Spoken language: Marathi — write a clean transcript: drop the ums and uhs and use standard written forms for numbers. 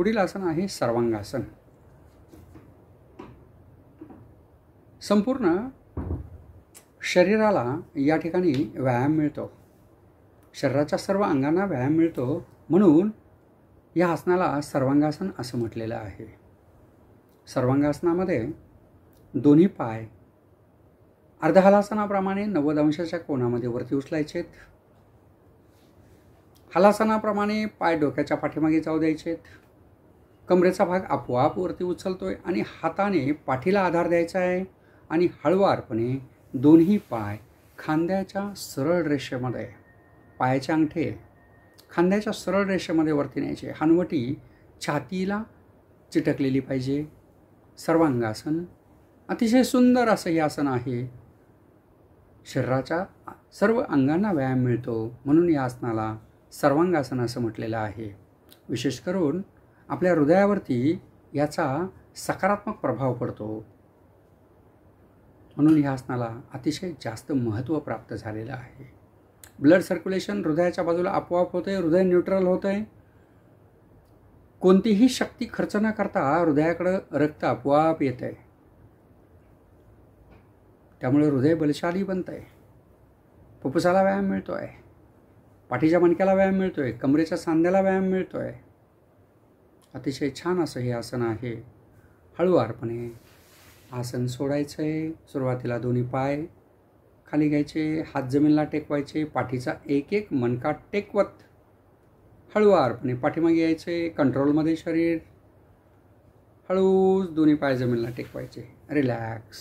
पुढील आसन आहे सर्वांगासन. संपूर्ण शरीराला या ठिकाणी व्यायाम मिळतो. शरीराच्या सर्व अंगांना व्यायाम मिळतो, म्हणून या आसनाला सर्वांगासन असं म्हटलेलं आहे. सर्वांगासनामध्ये दोन्ही पाय अर्धहलासनाप्रमाणे 90 अंशाच्या कोनामध्ये वरती उचलायचेत. हलासनाप्रमाणे पाय डोक्याच्या पाठीमागे जाऊ द्यायचेत. कमरेचा भाग आपोआप वरती उचलतोय आणि हाताने पाठीला आधार द्यायचा आहे आणि हळुवारपणे दोन्ही पाय खांद्याच्या सरळ रेषेमध्ये, पायाचे अंगठे खांद्याच्या सरळ रेषेमध्ये वरती न्यायचे. हनवटी छातीला चिटकलेली पाहिजे. सर्वांगासन अतिशय सुंदर असं हे आसन आहे. शरीराच्या सर्व अंगांना व्यायाम मिळतो, म्हणून या आसनाला सर्वांगासन असं म्हटलेलं आहे. विशेष करून आपल्या हृदयावरती याचा सकारात्मक प्रभाव पडतो, म्हणून या आसनाला अतिशय जास्त महत्त्व प्राप्त झालेलं आहे. ब्लड सर्क्युलेशन हृदयाच्या बाजूला आपोआप होते, हृदय न्यूट्रल होतंय. कोणतीही शक्ती खर्च न करता हृदयाकडं रक्त आपोआप येत आहे. त्यामुळे हृदय बलशाली बनतं आहे. फुफ्फुसाला व्यायाम मिळतो आहे, पाठीच्या मणक्याला व्यायाम मिळतो आहे, कमरेच्या सांध्याला व्यायाम मिळतो आहे. अतिशय छान असं हे आसन आहे. हळुवारपणे आसन सोडायचं आहे. सुरुवातीला दोन्ही पाय खाली घ्यायचे, हात जमिनीला टेकवायचे, पाठीचा एक एक मणका टेकवत हळुवारपणे पाठीमागे यायचे. कंट्रोलमध्ये शरीर, हळूच दोन्ही पाय जमिनीला टेकवायचे. रिलॅक्स.